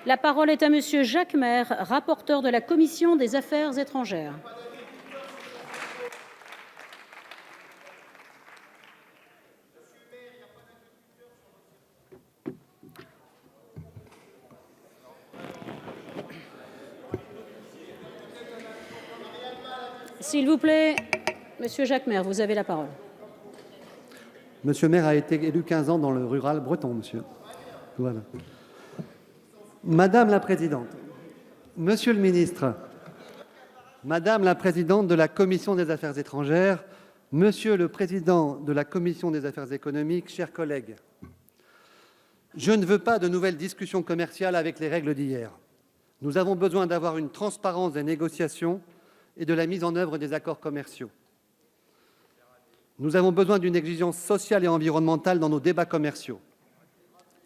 La parole est à Monsieur Jacques Maire, rapporteur de la Commission des Affaires étrangères. S'il vous plaît, Monsieur Jacques Maire, vous avez la parole. Monsieur Maire a été élu 15 ans dans le rural breton, monsieur. Voilà. Madame la Présidente, Monsieur le Ministre, Madame la Présidente de la Commission des Affaires étrangères, Monsieur le Président de la Commission des Affaires économiques, chers collègues, je ne veux pas de nouvelles discussions commerciales avec les règles d'hier. Nous avons besoin d'avoir une transparence des négociations et de la mise en œuvre des accords commerciaux. Nous avons besoin d'une exigence sociale et environnementale dans nos débats commerciaux.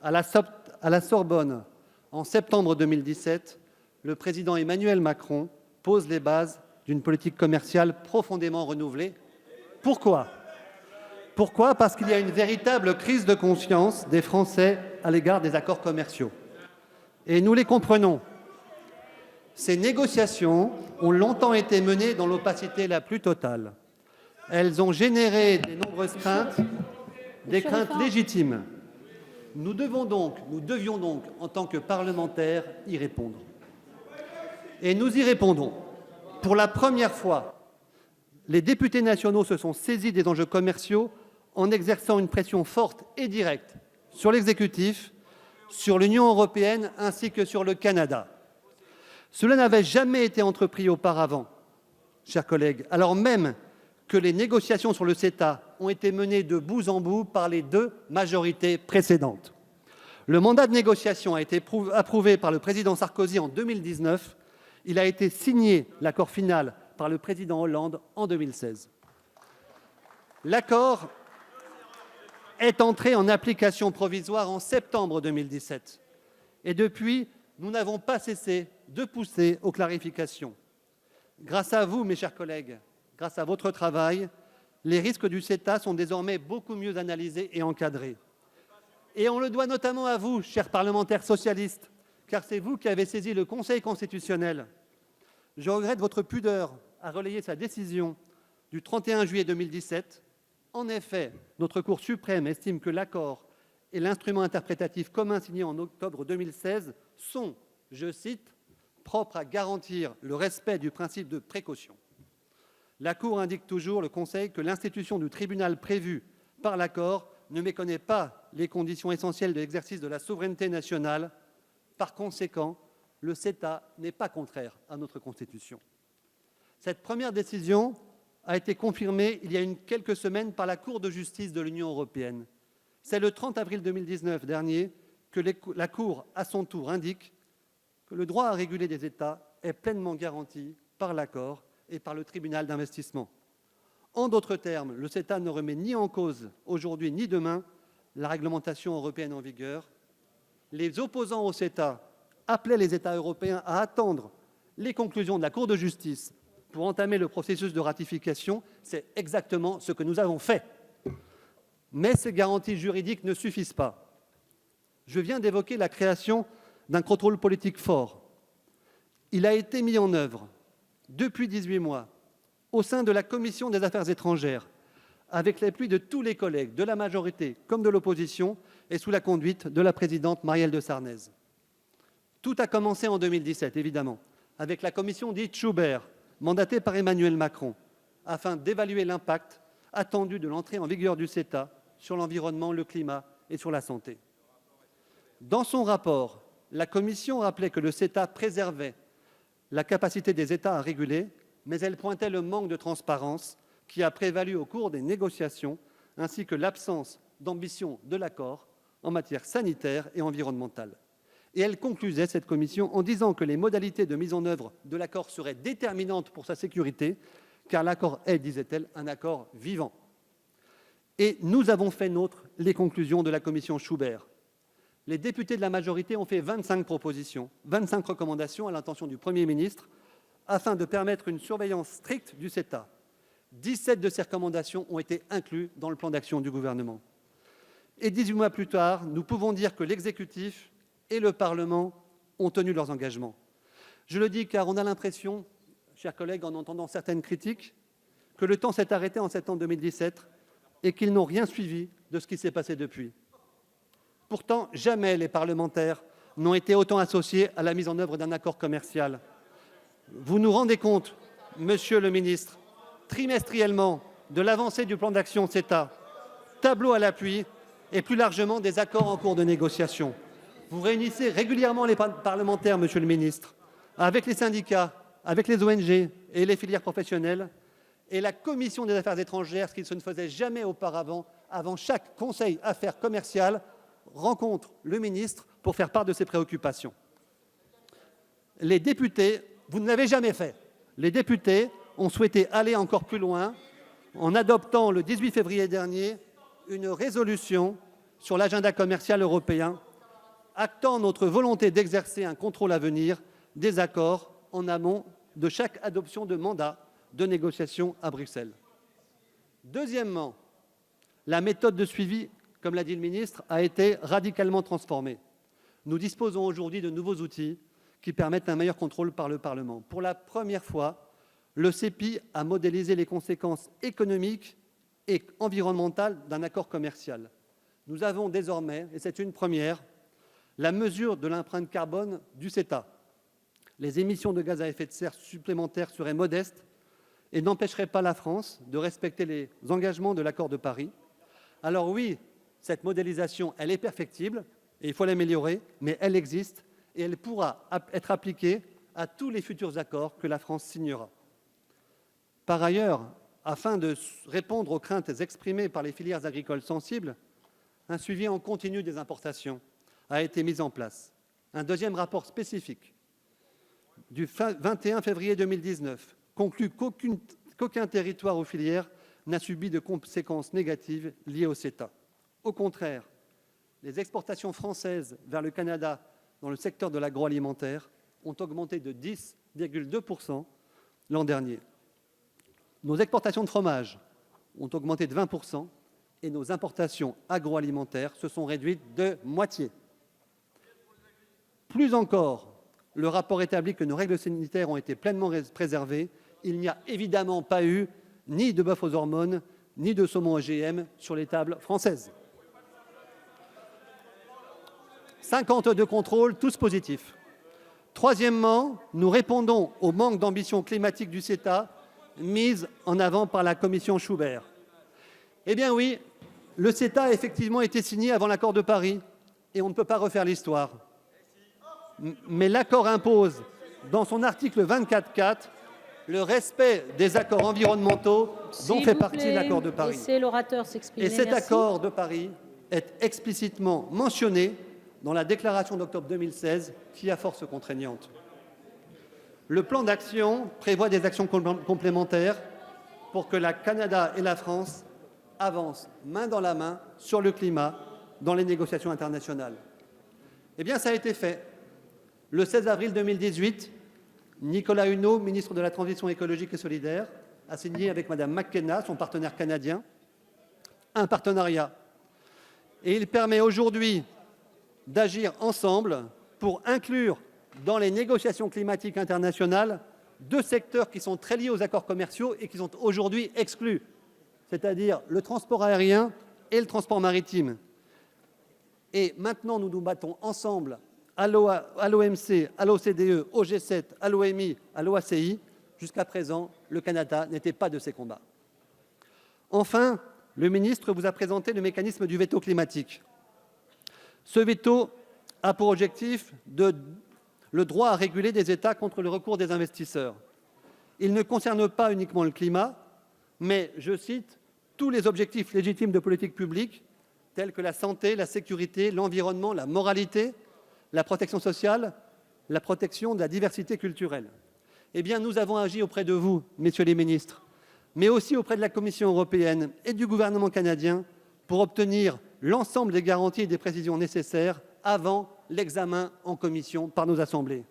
À la Sorbonne, en septembre 2017, le président Emmanuel Macron pose les bases d'une politique commerciale profondément renouvelée. Pourquoi ? Parce qu'il y a une véritable crise de conscience des Français à l'égard des accords commerciaux. Et nous les comprenons. Ces négociations ont longtemps été menées dans l'opacité la plus totale. Elles ont généré de nombreuses craintes, des craintes légitimes. Nous devions donc, en tant que parlementaires, y répondre. Et nous y répondons. Pour la première fois, les députés nationaux se sont saisis des enjeux commerciaux en exerçant une pression forte et directe sur l'exécutif, sur l'Union européenne ainsi que sur le Canada. Cela n'avait jamais été entrepris auparavant, chers collègues, alors même que les négociations sur le CETA ont été menées de bout en bout par les deux majorités précédentes. Le mandat de négociation a été approuvé par le président Sarkozy en 2019. Il a été signé, l'accord final, par le président Hollande en 2016. L'accord est entré en application provisoire en septembre 2017. Et depuis, nous n'avons pas cessé de pousser aux clarifications. Grâce à vous, mes chers collègues, grâce à votre travail, les risques du CETA sont désormais beaucoup mieux analysés et encadrés. Et on le doit notamment à vous, chers parlementaires socialistes, car c'est vous qui avez saisi le Conseil constitutionnel. Je regrette votre pudeur à relayer sa décision du 31 juillet 2017. En effet, notre Cour suprême estime que l'accord et l'instrument interprétatif commun signé en octobre 2016 sont, je cite, propres à garantir le respect du principe de précaution. La Cour indique toujours, le Conseil, que l'institution du tribunal prévue par l'accord ne méconnaît pas les conditions essentielles de l'exercice de la souveraineté nationale. Par conséquent, le CETA n'est pas contraire à notre Constitution. Cette première décision a été confirmée il y a quelques semaines par la Cour de justice de l'Union européenne. C'est le 30 avril 2019 dernier que la Cour, à son tour, indique que le droit à réguler des États est pleinement garanti par l'accord et par le tribunal d'investissement. En d'autres termes, le CETA ne remet ni en cause aujourd'hui ni demain la réglementation européenne en vigueur. Les opposants au CETA appelaient les États européens à attendre les conclusions de la Cour de justice pour entamer le processus de ratification. C'est exactement ce que nous avons fait. Mais ces garanties juridiques ne suffisent pas. Je viens d'évoquer la création d'un contrôle politique fort. Il a été mis en œuvre depuis 18 mois au sein de la Commission des Affaires étrangères, avec l'appui de tous les collègues, de la majorité comme de l'opposition, et sous la conduite de la présidente Marielle de Sarnez. Tout a commencé en 2017, évidemment, avec la commission dite Schubert, mandatée par Emmanuel Macron, afin d'évaluer l'impact attendu de l'entrée en vigueur du CETA sur l'environnement, le climat et sur la santé. Dans son rapport, la Commission rappelait que le CETA préservait la capacité des États à réguler, mais elle pointait le manque de transparence qui a prévalu au cours des négociations, ainsi que l'absence d'ambition de l'accord en matière sanitaire et environnementale. Et elle conclusait, cette commission, en disant que les modalités de mise en œuvre de l'accord seraient déterminantes pour sa sécurité, car l'accord est, disait-elle, un accord vivant. Et nous avons fait nôtres les conclusions de la commission Schubert. Les députés de la majorité ont fait 25 propositions, 25 recommandations à l'intention du Premier ministre, afin de permettre une surveillance stricte du CETA. 17 de ces recommandations ont été incluses dans le plan d'action du gouvernement. Et 18 mois plus tard, nous pouvons dire que l'exécutif et le Parlement ont tenu leurs engagements. Je le dis car on a l'impression, chers collègues, en entendant certaines critiques, que le temps s'est arrêté en septembre 2017 et qu'ils n'ont rien suivi de ce qui s'est passé depuis. Pourtant, jamais les parlementaires n'ont été autant associés à la mise en œuvre d'un accord commercial. Vous nous rendez compte, monsieur le ministre, trimestriellement de l'avancée du plan d'action CETA, tableau à l'appui et plus largement des accords en cours de négociation. Vous réunissez régulièrement les parlementaires, monsieur le ministre, avec les syndicats, avec les ONG et les filières professionnelles, et la Commission des affaires étrangères, ce qui ne se faisait jamais auparavant, avant chaque Conseil affaires commerciales, rencontre le ministre pour faire part de ses préoccupations. Les députés, vous ne l'avez jamais fait. Les députés ont souhaité aller encore plus loin en adoptant le 18 février dernier une résolution sur l'agenda commercial européen, actant notre volonté d'exercer un contrôle à venir des accords en amont de chaque adoption de mandat de négociation à Bruxelles. Deuxièmement, la méthode de suivi, comme l'a dit le ministre, a été radicalement transformée. Nous disposons aujourd'hui de nouveaux outils qui permettent un meilleur contrôle par le Parlement. Pour la première fois, le CEPI a modélisé les conséquences économiques et environnementales d'un accord commercial. Nous avons désormais, et c'est une première, la mesure de l'empreinte carbone du CETA. Les émissions de gaz à effet de serre supplémentaires seraient modestes et n'empêcheraient pas la France de respecter les engagements de l'accord de Paris. Alors oui, cette modélisation, elle est perfectible et il faut l'améliorer, mais elle existe et elle pourra être appliquée à tous les futurs accords que la France signera. Par ailleurs, afin de répondre aux craintes exprimées par les filières agricoles sensibles, un suivi en continu des importations a été mis en place. Un deuxième rapport spécifique du 21 février 2019 conclut qu'aucun territoire ou filière n'a subi de conséquences négatives liées au CETA. Au contraire, les exportations françaises vers le Canada dans le secteur de l'agroalimentaire ont augmenté de 10,2% l'an dernier. Nos exportations de fromage ont augmenté de 20% et nos importations agroalimentaires se sont réduites de moitié. Plus encore, le rapport établit que nos règles sanitaires ont été pleinement préservées. Il n'y a évidemment pas eu ni de bœuf aux hormones, ni de saumon OGM sur les tables françaises. 52 contrôles, tous positifs. Troisièmement, nous répondons au manque d'ambition climatique du CETA, mise en avant par la commission Schubert. Eh bien oui, le CETA a effectivement été signé avant l'accord de Paris et on ne peut pas refaire l'histoire. Mais l'accord impose, dans son article 24.4, le respect des accords environnementaux dont fait partie l'accord de Paris. Laissez l'orateur s'exprimer. Et cet Merci. accord de Paris est explicitement mentionné dans la déclaration d'octobre 2016 qui a force contraignante. Le plan d'action prévoit des actions complémentaires pour que le Canada et la France avancent main dans la main sur le climat dans les négociations internationales. Eh bien, ça a été fait. Le 16 avril 2018, Nicolas Hulot, ministre de la Transition écologique et solidaire, a signé avec Mme McKenna, son partenaire canadien, un partenariat. Et il permet aujourd'hui d'agir ensemble pour inclure dans les négociations climatiques internationales deux secteurs qui sont très liés aux accords commerciaux et qui sont aujourd'hui exclus, c'est-à-dire le transport aérien et le transport maritime. Et maintenant, nous nous battons ensemble à l'OMC, à l'OCDE, au G7, à l'OMI, à l'OACI. Jusqu'à présent, le Canada n'était pas de ces combats. Enfin, le ministre vous a présenté le mécanisme du veto climatique. Ce veto a pour objectif le droit à réguler des États contre le recours des investisseurs. Il ne concerne pas uniquement le climat, mais, je cite, tous les objectifs légitimes de politique publique, tels que la santé, la sécurité, l'environnement, la moralité, la protection sociale, la protection de la diversité culturelle. Eh bien, nous avons agi auprès de vous, messieurs les ministres, mais aussi auprès de la Commission européenne et du gouvernement canadien pour obtenir l'ensemble des garanties et des précisions nécessaires avant l'examen en commission par nos assemblées.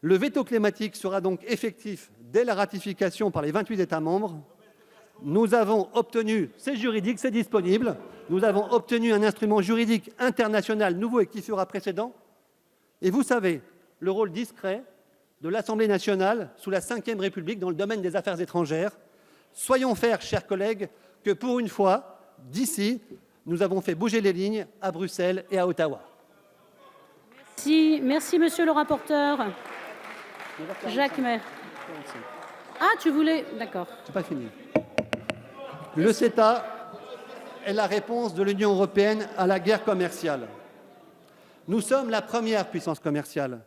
Le veto climatique sera donc effectif dès la ratification par les 28 États membres. Nous avons obtenu, c'est juridique, c'est disponible, nous avons obtenu un instrument juridique international nouveau et qui sera précédent Et vous savez le rôle discret de l'Assemblée nationale sous la Ve République dans le domaine des affaires étrangères. Soyons fiers, chers collègues, que pour une fois, d'ici, nous avons fait bouger les lignes à Bruxelles et à Ottawa. Merci, monsieur le rapporteur. Jacques Maire. Ah, tu voulais... D'accord. C'est pas fini. Le CETA est la réponse de l'Union européenne à la guerre commerciale. Nous sommes la première puissance commerciale.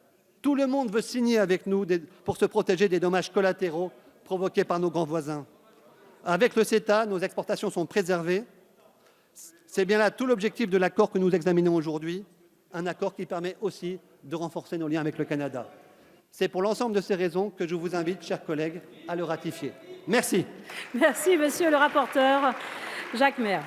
Tout le monde veut signer avec nous pour se protéger des dommages collatéraux provoqués par nos grands voisins. Avec le CETA, nos exportations sont préservées. C'est bien là tout l'objectif de l'accord que nous examinons aujourd'hui, un accord qui permet aussi de renforcer nos liens avec le Canada. C'est pour l'ensemble de ces raisons que je vous invite, chers collègues, à le ratifier. Merci. Merci, monsieur le rapporteur. Jacques Maire.